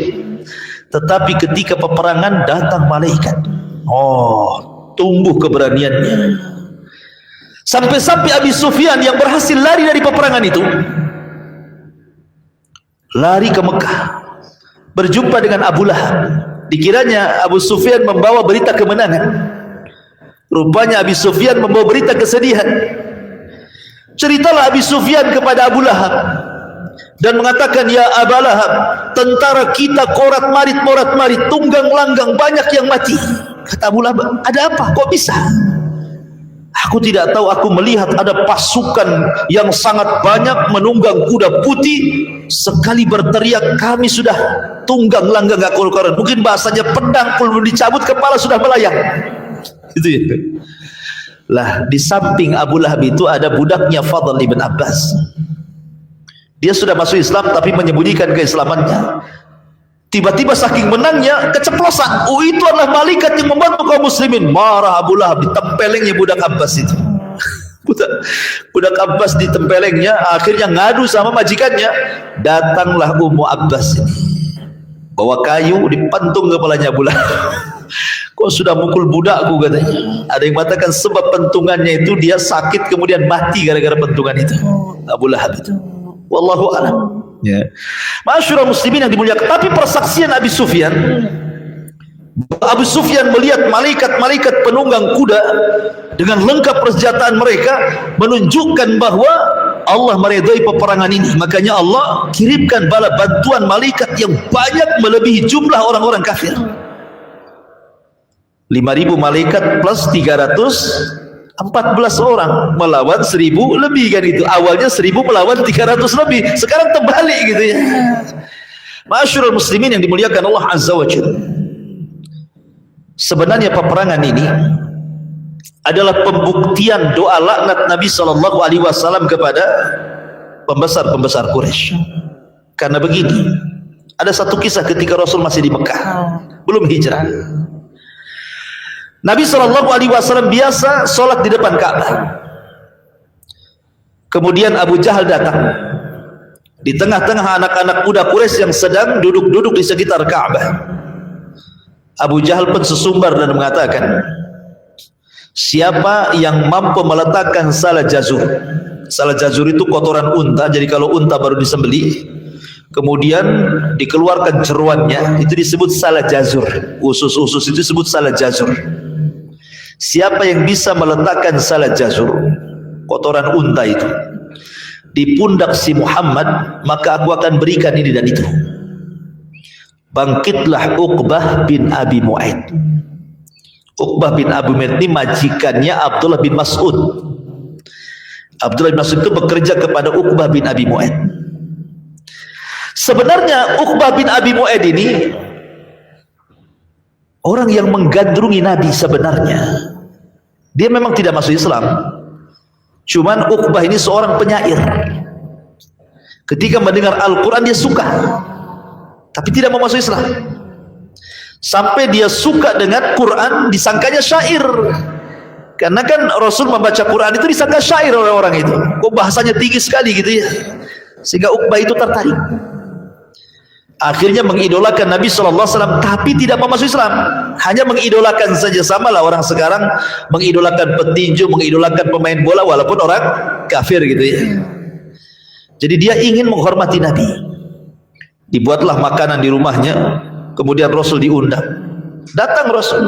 tetapi ketika peperangan datang malaikat. Oh, tumbuh keberaniannya. Sampai-sampai Abi Sufyan yang berhasil lari dari peperangan itu, lari ke Mekah, berjumpa dengan Abu Lahab. Dikiranya Abu Sufyan membawa berita kemenangan, rupanya Abi Sufyan membawa berita kesedihan. Ceritalah Abi Sufyan kepada Abu Lahab dan mengatakan, ya Abu Lahab, tentara kita morat marit, tunggang langgang, banyak yang mati. Kata Abu Lahab, ada apa? Kok bisa? Aku tidak tahu, aku melihat ada pasukan yang sangat banyak menunggang kuda putih, sekali berteriak kami sudah tunggang langgang gak karu-karuan. Mungkin bahasanya pedang belum dicabut, kepala sudah melayang. Gitu ya. Lah di samping Abu Lahab itu ada budaknya Fadl ibn Abbas. Dia sudah masuk Islam tapi menyembunyikan keislamannya. Tiba-tiba saking menangnya keceplosan. Oh, itu adalah malaikat yang membantu kaum muslimin. Marah Abu Lahab, ditempelengnya budak Abbas itu. Budak Abbas ditempelengnya, akhirnya ngadu sama majikannya. Datanglah Ummu Abbas ini, bawa kayu, dipentung kepalanya Abu Lahab. Kok sudah mukul budakku, katanya. Ada yang mengatakan sebab pentungannya itu dia sakit kemudian mati gara-gara pentungan itu, Abu Lahab itu. Wallahu a'lam. Ya. Masyurah muslimin yang dimuliakan. Tapi persaksian Abi Sufyan, Abu Sufyan melihat malaikat-malaikat penunggang kuda dengan lengkap persenjataan mereka, menunjukkan bahwa Allah meridai peperangan ini. Makanya Allah kirimkan bala bantuan malaikat yang banyak melebihi jumlah orang-orang kafir. 5.000 malaikat plus 314 orang melawan 1.000 lebih, kan itu. Awalnya 1.000 melawan 300 lebih, sekarang terbalik gitu ya. Masyurul muslimin yang dimuliakan Allah Azza wa Jalla. Sebenarnya peperangan ini adalah pembuktian doa laknat Nabi SAW kepada pembesar-pembesar Quraisy. Karena begini, ada satu kisah ketika Rasul masih di Mekah, belum hijrah. Nabi SAW biasa sholat di depan Ka'bah. Kemudian Abu Jahal datang di tengah-tengah anak-anak muda Quraisy yang sedang duduk-duduk di sekitar Ka'bah. Abu Jahal pun sesumbar dan mengatakan, siapa yang mampu meletakkan salah jazur. Salah jazur itu kotoran unta. Jadi kalau unta baru disembelih, kemudian dikeluarkan jeruannya, itu disebut salah jazur. Usus-usus itu disebut salah jazur. Siapa yang bisa meletakkan salah jazur, kotoran unta itu, di pundak si Muhammad, maka aku akan berikan ini dan itu. Bangkitlah Uqbah bin Abi Mu'aid. Uqbah bin Abi Mu'aid ini majikannya Abdullah bin Mas'ud. Abdullah bin Mas'ud itu bekerja kepada Uqbah bin Abi Mu'aid. Sebenarnya Uqbah bin Abi Mu'aid ini orang yang menggandrungi Nabi sebenarnya. Dia memang tidak masuk Islam. Cuman Uqbah ini seorang penyair. Ketika mendengar Al-Quran dia suka, tapi tidak mau masuk Islam. Sampai dia suka dengan Quran, disangkanya syair. Karena kan Rasul membaca Quran itu disangka syair oleh orang itu. Kok bahasanya tinggi sekali gitu ya. Sehingga Uqbah itu tertarik. Akhirnya mengidolakan Nabi SAW, tapi tidak mau masuk Islam. Hanya mengidolakan saja, samalah orang sekarang mengidolakan petinju, mengidolakan pemain bola walaupun orang kafir gitu ya. Jadi dia ingin menghormati Nabi. Dibuatlah makanan di rumahnya, kemudian Rasul diundang. Datang Rasul.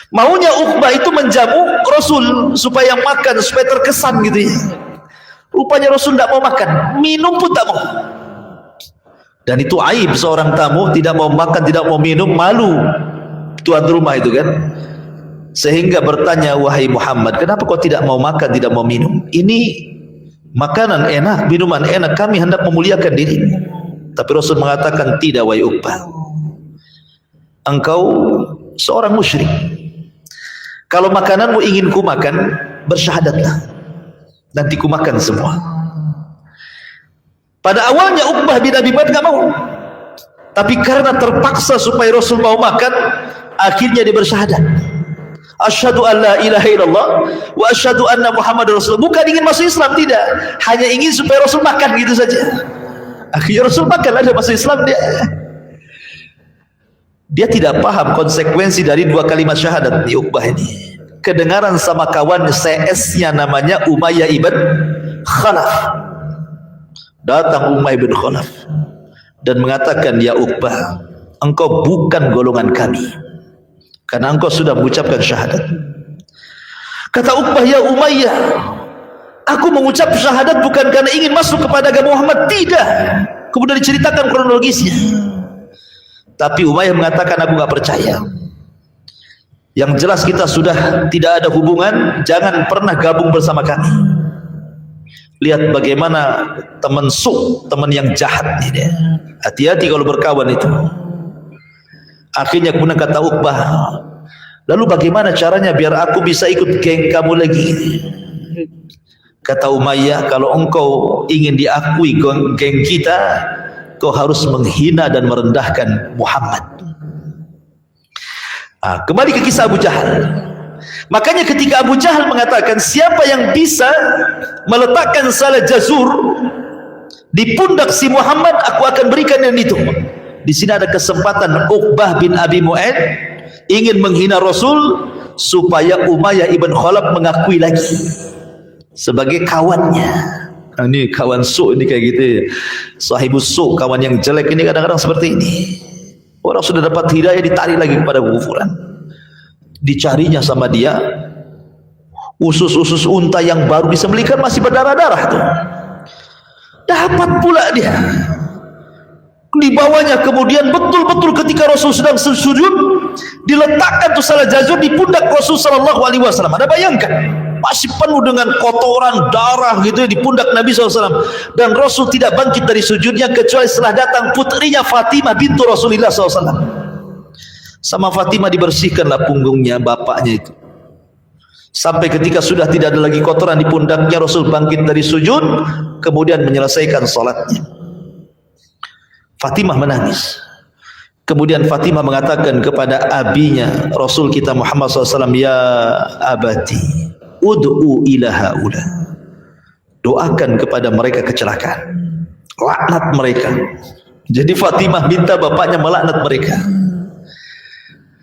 Maunya Uqbah itu menjamu Rasul supaya makan, supaya terkesan gitu ya. Rupanya Rasul tidak mau makan, minum pun tak mau. Dan itu aib seorang tamu, tidak mau makan, tidak mau minum, malu tuan rumah itu kan. Sehingga bertanya, wahai Muhammad, kenapa kau tidak mau makan, tidak mau minum? Ini makanan enak, minuman enak, kami hendak memuliakan dirimu. Tapi Rasul mengatakan, tidak wahai Uqbah, engkau seorang musyrik. Kalau makananmu ingin ku makan, bersyahadatlah, nanti ku makan semua. Pada awalnya Uqbah bin Abi Mu'ad enggak mau, tapi karena terpaksa supaya Rasul mau makan, akhirnya dia bersyahadat. Asyhadu an la ilaha illallah wa asyhadu anna Muhammadar Rasulullah. Bukan ingin masuk Islam, tidak, hanya ingin supaya Rasul makan gitu saja. Akhirnya Rasul makan, ada masuk Islam dia. Dia tidak paham konsekuensi dari dua kalimat syahadat di Uqbah ini. Kedengaran sama kawan CS-nya namanya Umayyah ibn Khalaf. Datang Umayyah bin Khalaf dan mengatakan, ya Uqbah, engkau bukan golongan kami karena engkau sudah mengucapkan syahadat. Kata Uqbah, ya Umayyah, aku mengucap syahadat bukan karena ingin masuk kepada agama Muhammad, tidak. Kemudian diceritakan kronologisnya. Tapi Umayyah mengatakan, aku enggak percaya. Yang jelas kita sudah tidak ada hubungan, jangan pernah gabung bersama kami. Lihat bagaimana teman teman yang jahat ini. Hati-hati kalau berkawan itu. Akhirnya kemudian kata Uqbah, lalu bagaimana caranya biar aku bisa ikut geng kamu lagi? Kata Umayyah, kalau engkau ingin diakui geng kita, kau harus menghina dan merendahkan Muhammad. Kembali ke kisah Abu Jahal. Makanya ketika Abu Jahal mengatakan, siapa yang bisa meletakkan salah jazur di pundak si Muhammad, aku akan berikan yang itu. Di sini ada kesempatan Uqbah bin Abi Mu'ad ingin menghina Rasul supaya Umayyah ibn Khalaf mengakui lagi sebagai kawannya. Ini kawan su ini kayak gitu ya. Sahibus su, kawan yang jelek ini kadang-kadang seperti ini. Orang sudah dapat hidayah ditarik lagi kepada kekufuran. Dicarinya sama dia usus-usus unta yang baru disembelihkan masih berdarah-darah tuh. Dapat pula dia. Dibawanya kemudian betul-betul ketika Rasul sedang sujud, diletakkan tuh salah jazur di pundak Rasul sallallahu alaihi wasallam. Ada bayangkan, masih penuh dengan kotoran darah gitu di pundak Nabi SAW. Dan Rasul tidak bangkit dari sujudnya kecuali setelah datang putrinya Fatimah bintu Rasulullah SAW. Sama Fatimah dibersihkanlah punggungnya bapaknya itu. Sampai ketika sudah tidak ada lagi kotoran di pundaknya, Rasul bangkit dari sujud, kemudian menyelesaikan salatnya. Fatimah menangis. Kemudian Fatimah mengatakan kepada abinya Rasul kita Muhammad SAW, ya abati, ud'u ila haula, doakan kepada mereka kecelakaan, laknat mereka. Jadi Fatimah minta bapaknya melaknat mereka.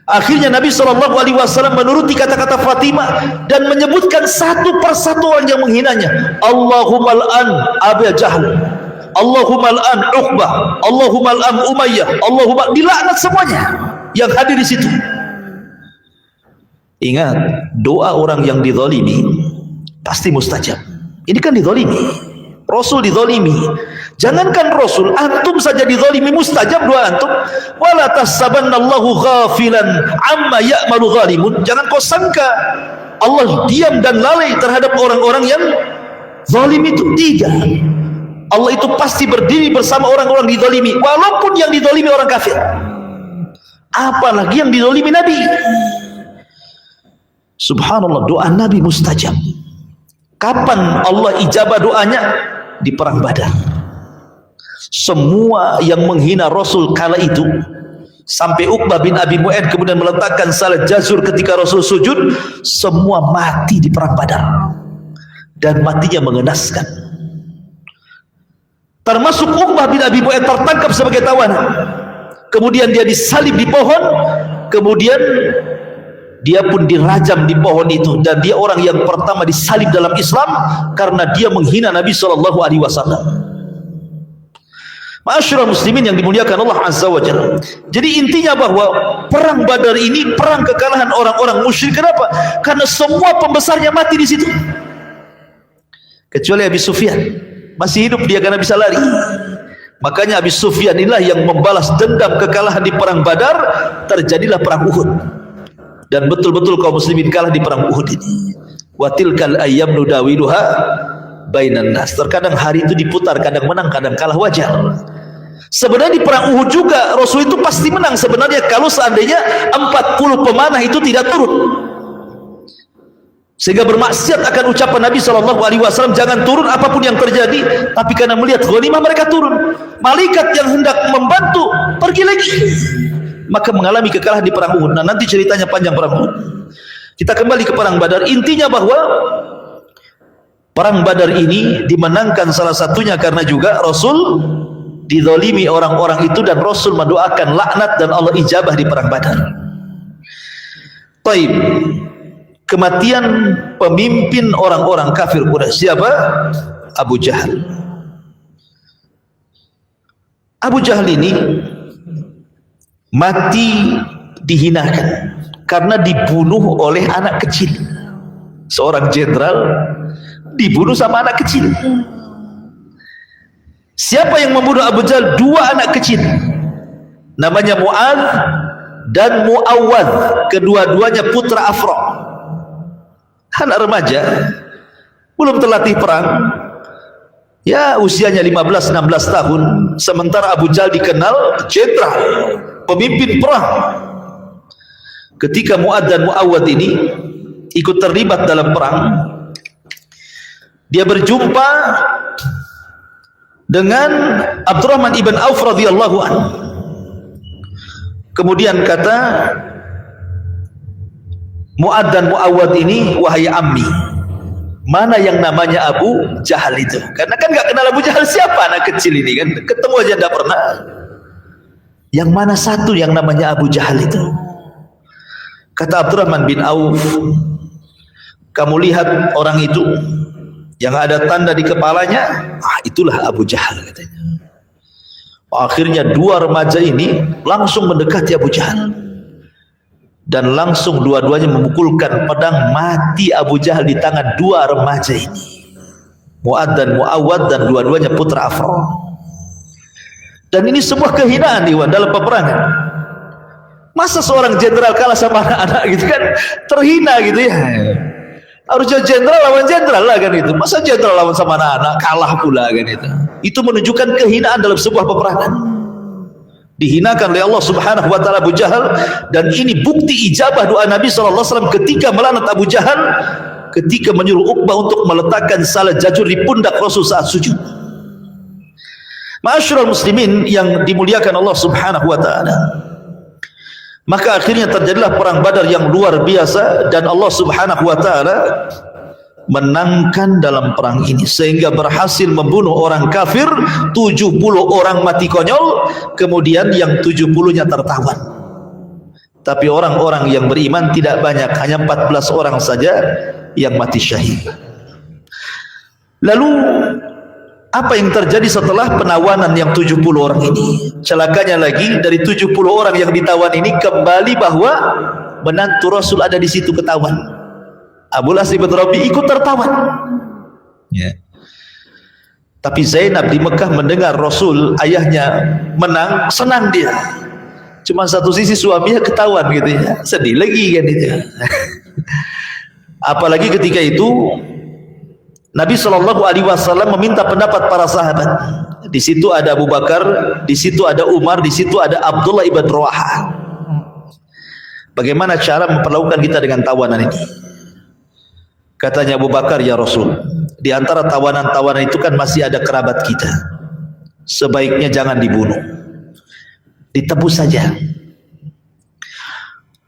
Akhirnya Nabi SAW menuruti kata-kata Fatimah dan menyebutkan satu persatu orang yang menghinanya. Allahumma al'an Abu Jahal, Allahumma al'an Uqbah, Allahumma al'an Umayyah, Allahumma, dilaknat semuanya yang hadir di situ. Ingat, doa orang yang dizalimi pasti mustajab. Ini kan dizalimi, Rasul dizalimi. Jangankan Rasul, antum saja dizalimi mustajab doa antum. Wala tahsabannallahu ghafilan amma ya'malu zalimun. Jangan kau sangka Allah diam dan lalai terhadap orang-orang yang zalim itu. Tidak. Allah itu pasti berdiri bersama orang-orang dizalimi, walaupun yang dizalimi orang kafir. Apalagi yang dizalimi Nabi. Subhanallah, doa Nabi mustajab. Kapan Allah ijabah doanya? Di perang Badar. Semua yang menghina Rasul kala itu, sampai Uqbah bin Abi Mu'ad kemudian meletakkan salah jazur ketika Rasul sujud, semua mati di perang Badar. Dan matinya mengenaskan. termasuk Uqbah bin Abi Mu'ayyid tertangkap sebagai tawanan. Kemudian dia disalib di pohon, kemudian dia pun dirajam di pohon itu, dan dia orang yang pertama disalib dalam Islam karena dia menghina Nabi SAW. Ma'asyiral muslimin yang dimuliakan Allah Azza wa Jalla. Jadi intinya bahwa perang Badar ini perang kekalahan orang-orang musyrik. Kenapa? Karena semua pembesarnya mati di situ. Kecuali Abi Sufyan masih hidup, dia karena bisa lari. Makanya Abi Sufyan inilah yang membalas dendam kekalahan di perang Badar, terjadilah perang Uhud. Dan betul-betul kaum muslimin kalah di perang Uhud ini. Wa tilkal ayyam nudawiluha bainan nas. Terkadang hari itu diputar, kadang menang, kadang kalah, wajar. Sebenarnya di perang Uhud juga Rasul itu pasti menang sebenarnya kalau seandainya 40 pemanah itu tidak turun, sehingga bermaksiat akan ucapan Nabi SAW, jangan turun apapun yang terjadi. Tapi karena melihat ghanimah mereka turun. Malaikat yang hendak membantu pergi lagi, maka mengalami kekalahan di perang Uhud. Nah, nanti ceritanya panjang perang Uhud. Kita kembali ke perang Badar. Intinya bahwa perang Badar ini dimenangkan salah satunya karena juga Rasul dizalimi orang-orang itu, dan Rasul mendoakan laknat dan Allah ijabah di perang Badar. Taib. Kematian pemimpin orang-orang kafir Quraisy siapa? Abu Jahal. Abu Jahal ini mati dihinakan karena dibunuh oleh anak kecil. Seorang jenderal dibunuh sama anak kecil. Siapa yang membunuh Abu Jahal? Dua anak kecil, namanya Mu'adz dan Mu'awwadz. Kedua-duanya putra Afra, anak remaja, belum terlatih perang, ya usianya 15-16 tahun. Sementara Abu Jahal dikenal jenderal, pemimpin perang. Ketika Mu'adz dan Mu'awwadz ini ikut terlibat dalam perang, dia berjumpa dengan Abdurrahman ibn Auf radhiyallahu anhu. Kemudian kata Mu'adz dan Mu'awwadz ini, wahai ammi, mana yang namanya Abu Jahal itu? Karena kan gak kenal Abu Jahal siapa, anak kecil ini kan, ketemu aja tidak pernah. Yang mana satu yang namanya Abu Jahal itu? Kata Abdurrahman bin Auf, kamu lihat orang itu yang ada tanda di kepalanya, itulah Abu Jahal katanya. Akhirnya dua remaja ini langsung mendekati Abu Jahal, dan langsung dua-duanya memukulkan pedang, mati Abu Jahal di tangan dua remaja ini, Mu'adz dan Mu'awwadz, dan dua-duanya putra Afra. Dan ini sebuah kehinaan dalam peperangan. Masa seorang jenderal kalah sama anak-anak gitu kan, terhina gitu ya. Harusnya jenderal lawan jenderal lah kan itu. Masa jenderal lawan sama anak-anak, kalah pula kan itu. Itu menunjukkan kehinaan dalam sebuah peperangan. Dihinakan oleh Allah Subhanahu wa taala Abu Jahal, dan ini bukti ijabah doa Nabi SAW ketika melaknat Abu Jahal, ketika menyuruh Uqbah untuk meletakkan salah jajur di pundak Rasul saat sujud. Ma'asyiral muslimin yang dimuliakan Allah Subhanahu wa taala. Maka akhirnya terjadilah perang Badar yang luar biasa, dan Allah Subhanahu wa taala menangkan dalam perang ini sehingga berhasil membunuh orang kafir 70 orang mati konyol, kemudian yang 70-nya tertawan. Tapi orang-orang yang beriman tidak banyak, hanya 14 orang saja yang mati syahid. Lalu apa yang terjadi setelah penawanan yang 70 orang ini? Celakanya lagi, dari 70 orang yang ditawan ini kembali bahwa menantu Rasul ada di situ ketahuan. Abul As bin Rabi ikut tertawan. Ya. Tapi Zainab di Mekah mendengar Rasul ayahnya menang, senang dia. Cuma satu sisi suaminya ketahuan gitu ya, sedih lagi kan itu. Apalagi ketika itu Nabi SAW meminta pendapat para sahabat. Di situ ada Abu Bakar, di situ ada Umar, di situ ada Abdullah ibn Rawahah. Bagaimana cara memperlakukan kita dengan tawanan ini? Katanya Abu Bakar, ya Rasul, di antara tawanan-tawanan itu kan masih ada kerabat kita. Sebaiknya jangan dibunuh, ditebus saja.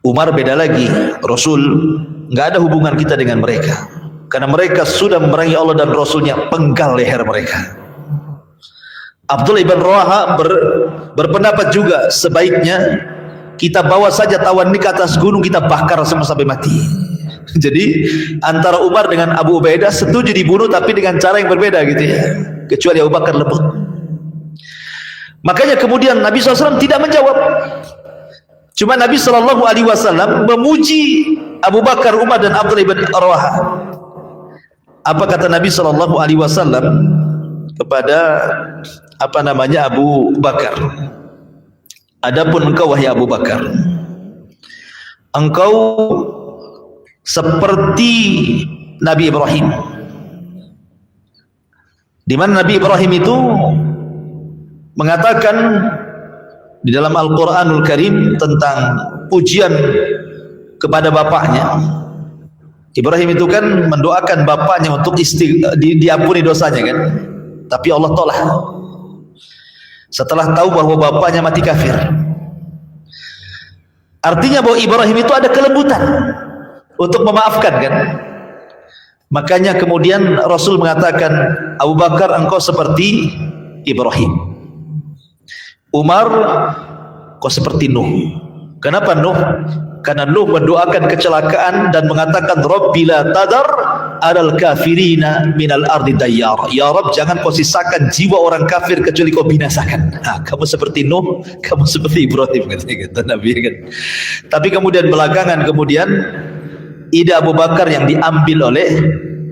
Umar beda lagi, Rasul, nggak ada hubungan kita dengan mereka, karena mereka sudah memerangi Allah dan Rasulnya, penggal leher mereka. Abdullah ibn Rawaha berpendapat juga sebaiknya kita bawa saja tawan ini ke atas gunung, kita bakar semua sampai mati. Jadi antara Umar dengan Abu Ubaidah setuju dibunuh tapi dengan cara yang berbeda gitu ya, kecuali Abu Bakar lembut. Makanya kemudian Nabi SAW tidak menjawab, cuma Nabi SAW memuji Abu Bakar, Umar dan Abdullah ibn Rawaha. Apa kata Nabi SAW kepada Abu Bakar? Adapun engkau wahai Abu Bakar, engkau seperti Nabi Ibrahim, di mana Nabi Ibrahim itu mengatakan di dalam Al-Quranul Karim tentang pujian kepada bapaknya. Ibrahim itu kan mendoakan bapaknya untuk diampuni dosanya kan, tapi Allah tolak setelah tahu bahwa bapaknya mati kafir. Artinya bahwa Ibrahim itu ada kelembutan untuk memaafkan kan. Makanya kemudian Rasul mengatakan, Abu Bakar engkau seperti Ibrahim, Umar kau seperti Nuh. Kenapa Nuh? Karena Nuh mendoakan kecelakaan dan mengatakan Rabbi la tadar alal kafirina minal ardi dayyar. Ya Rabb, jangan kau sisakan jiwa orang kafir kecuali kau binasakan. Nah, kamu seperti Nuh, kamu seperti Ibrahim kata Nabi kan. Tapi kemudian belakangan ide Abu Bakar yang diambil oleh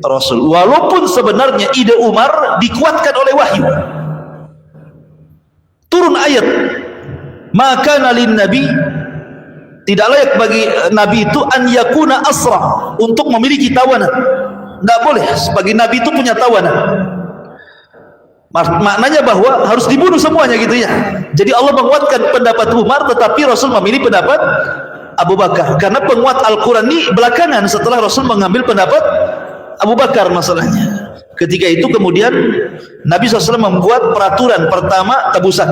Rasul, walaupun sebenarnya ide Umar dikuatkan oleh wahyu. Turun ayat, maka nalin Nabi, tidak layak bagi Nabi itu an yakuna asra, untuk memiliki tawanan. Tidak boleh bagi Nabi itu punya tawanan. Maknanya bahwa harus dibunuh semuanya gitu ya. Jadi Allah menguatkan pendapat Umar, tetapi Rasul memilih pendapat Abu Bakar, karena penguat Al-Quran ini belakangan setelah Rasul mengambil pendapat Abu Bakar masalahnya. Ketika itu kemudian Nabi SAW membuat peraturan pertama tebusan.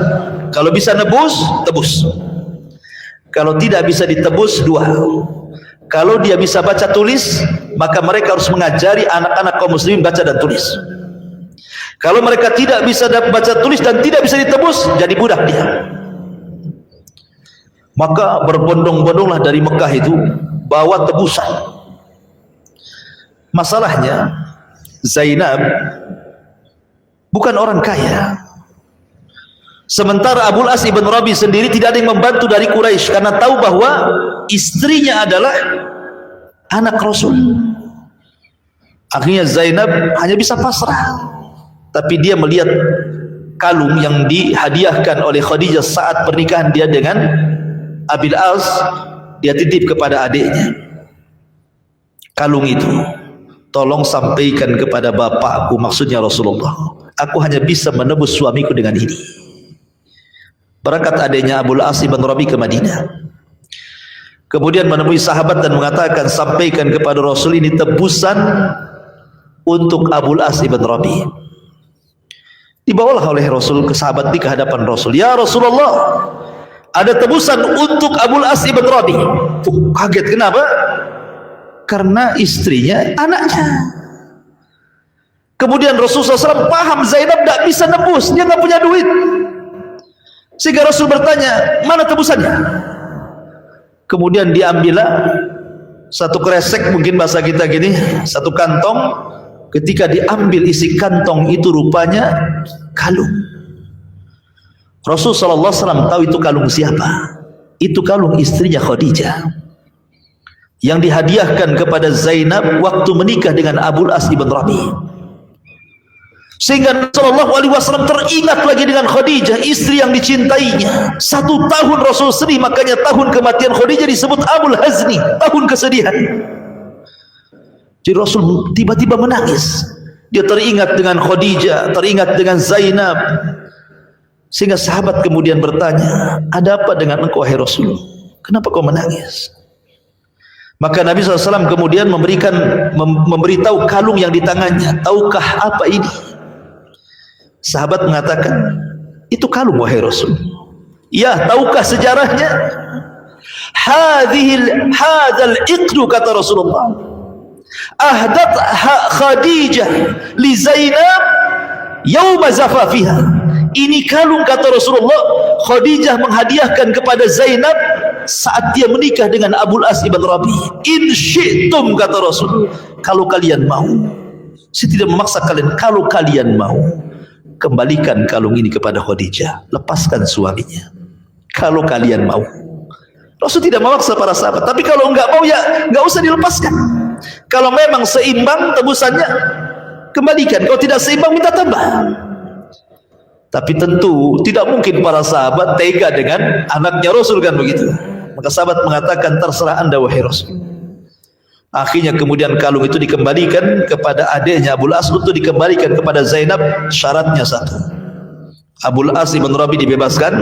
Kalau bisa nebus, tebus. Kalau tidak bisa ditebus, 2. Kalau dia bisa baca tulis, maka mereka harus mengajari anak-anak kaum muslimin baca dan tulis. Kalau mereka tidak bisa baca tulis dan tidak bisa ditebus, jadi budak dia. Maka berbondong-bondonglah dari Mekah itu bawa tebusan. Masalahnya Zainab bukan orang kaya. Sementara Abul As ibn Rabi sendiri tidak ada yang membantu dari Quraisy, karena tahu bahwa istrinya adalah anak Rasul. Akhirnya Zainab hanya bisa pasrah. Tapi dia melihat kalung yang dihadiahkan oleh Khadijah saat pernikahan dia dengan Abil As, dia titip kepada adiknya. Kalung itu tolong sampaikan kepada bapakku, maksudnya Rasulullah, aku hanya bisa menebus suamiku dengan ini. Berangkat adiknya Abul As ibn Rabi ke Madinah, kemudian menemui sahabat dan mengatakan, sampaikan kepada Rasul ini tebusan untuk Abul As ibn Rabi. Dibawalah oleh Rasul ke sahabat di hadapan Rasul. Ya Rasulullah, ada tebusan untuk Abul As ibn Rabi. Kaget, kenapa? Karena istrinya anaknya. Kemudian Rasulullah SAW paham Zainab tidak bisa nebus, dia nggak punya duit. Sehingga Rasul bertanya, mana tebusannya? Kemudian diambillah satu kresek, mungkin bahasa kita gini, satu kantong. Ketika diambil isi kantong itu rupanya kalung. Rasul SAW tahu itu kalung siapa? Itu kalung istrinya Khadijah, yang dihadiahkan kepada Zainab waktu menikah dengan Abul As ibn Rabi. Sehingga Rasulullah SAW teringat lagi dengan Khadijah, istri yang dicintainya. 1 tahun Rasul sedih, makanya tahun kematian Khadijah disebut Abul Hazni, tahun kesedihan. Jadi Rasul tiba-tiba menangis. Dia teringat dengan Khadijah, teringat dengan Zainab. Sehingga sahabat kemudian bertanya, ada apa dengan engkau wahai Rasul? Kenapa kau menangis? Maka Nabi SAW kemudian memberitahu kalung yang di tangannya. Tahukah apa ini? Sahabat mengatakan, itu kalung wahai Rasul. Ya, tahukah sejarahnya? Hadzal iqdu, kata Rasulullah, ahdat Khadijah li Zainab yauma zafafiha. Ini kalung, kata Rasulullah, Khadijah menghadiahkan kepada Zainab saat dia menikah dengan Abul As ibn Rabi. In syi'tum, kata Rasul, kalau kalian mau. Saya tidak memaksa kalian, kalau kalian mau, kembalikan kalung ini kepada Khadijah, lepaskan suaminya kalau kalian mau. Rasul tidak memaksa para sahabat, tapi kalau enggak mau ya enggak usah dilepaskan. Kalau memang seimbang tebusannya, kembalikan. Kalau tidak seimbang, minta tambah. Tapi tentu tidak mungkin para sahabat tega dengan anaknya Rasul, kan begitu. Maka sahabat mengatakan, terserah anda wahai Rasul. Akhirnya kemudian kalung itu dikembalikan kepada adiknya Abul As untuk dikembalikan kepada Zainab. Syaratnya satu, Abul As ibn Rabi dibebaskan,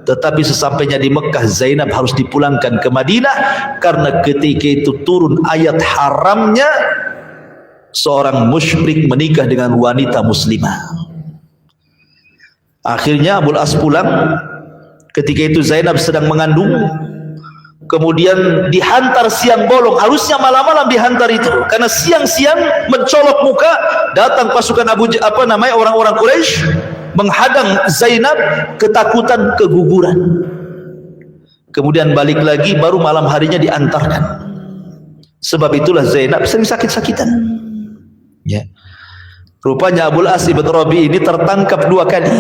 tetapi sesampainya di Mekah Zainab harus dipulangkan ke Madinah, karena ketika itu turun ayat haramnya seorang musyrik menikah dengan wanita muslimah. Akhirnya Abul As pulang. Ketika itu Zainab sedang mengandung, kemudian dihantar siang bolong. Harusnya malam-malam dihantar itu, karena siang-siang mencolok muka, datang pasukan orang-orang Quraisy menghadang Zainab, ketakutan, keguguran. Kemudian balik lagi, baru malam harinya diantarkan. Sebab itulah Zainab sering sakit-sakitan. Ya. Rupanya Abul As ibn Rabi ini tertangkap 2 kali.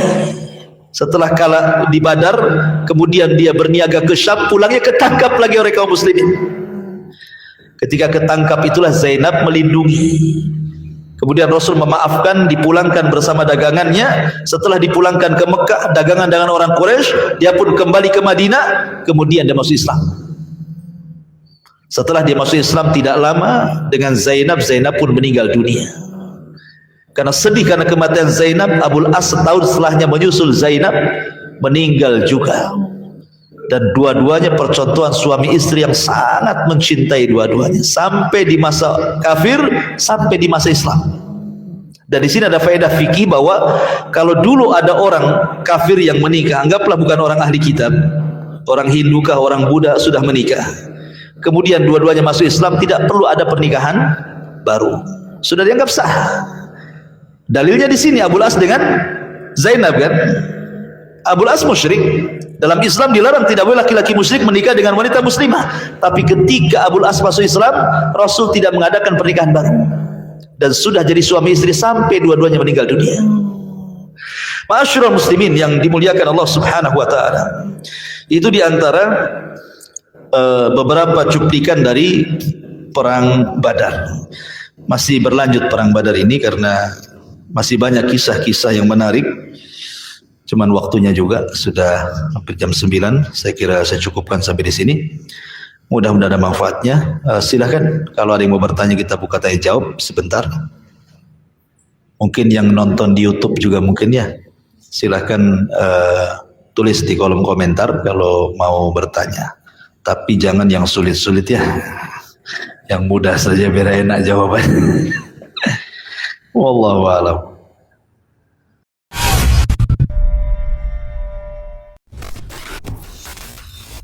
Setelah kalah di Badar, kemudian dia berniaga ke Syam, pulangnya ketangkap lagi oleh kaum muslimin. Ketika ketangkap itulah Zainab melindungi. Kemudian Rasul memaafkan, dipulangkan bersama dagangannya. Setelah dipulangkan ke Mekah, dagangan-dagangan orang Quraisy, dia pun kembali ke Madinah. Kemudian dia masuk Islam. Setelah dia masuk Islam tidak lama dengan Zainab, Zainab pun meninggal dunia. Karena sedih karena kematian Zainab, Abul As setahun setelahnya menyusul Zainab, meninggal juga. Dan dua-duanya percontohan suami istri yang sangat mencintai dua-duanya, sampai di masa kafir, sampai di masa Islam. Dan di sini ada faedah fikih bahwa kalau dulu ada orang kafir yang menikah, anggaplah bukan orang ahli kitab, orang Hindu kah, orang Buddha, sudah menikah, kemudian dua-duanya masuk Islam, tidak perlu ada pernikahan baru, sudah dianggap sah. Dalilnya di sini Abul As dengan Zainab, kan? Abul As musyrik. Dalam Islam dilarang, tidak boleh laki-laki musyrik menikah dengan wanita muslimah. Tapi ketika Abul As masuk Islam, Rasul tidak mengadakan pernikahan baru, dan sudah jadi suami istri sampai dua-duanya meninggal dunia. Ma'asyiral muslimin yang dimuliakan Allah Subhanahu wa taala. Itu diantara beberapa cuplikan dari perang Badar. Masih berlanjut perang Badar ini karena masih banyak kisah-kisah yang menarik. Cuman waktunya juga sudah hampir jam 9. Saya kira saya cukupkan sampai di sini. Mudah-mudahan ada manfaatnya. Silahkan kalau ada yang mau bertanya, kita buka tanya jawab sebentar. Mungkin yang nonton di YouTube juga mungkin ya. Silahkan tulis di kolom komentar kalau mau bertanya. Tapi jangan yang sulit-sulit ya. Yang mudah saja biar enak jawabannya. Wallahu a'lam.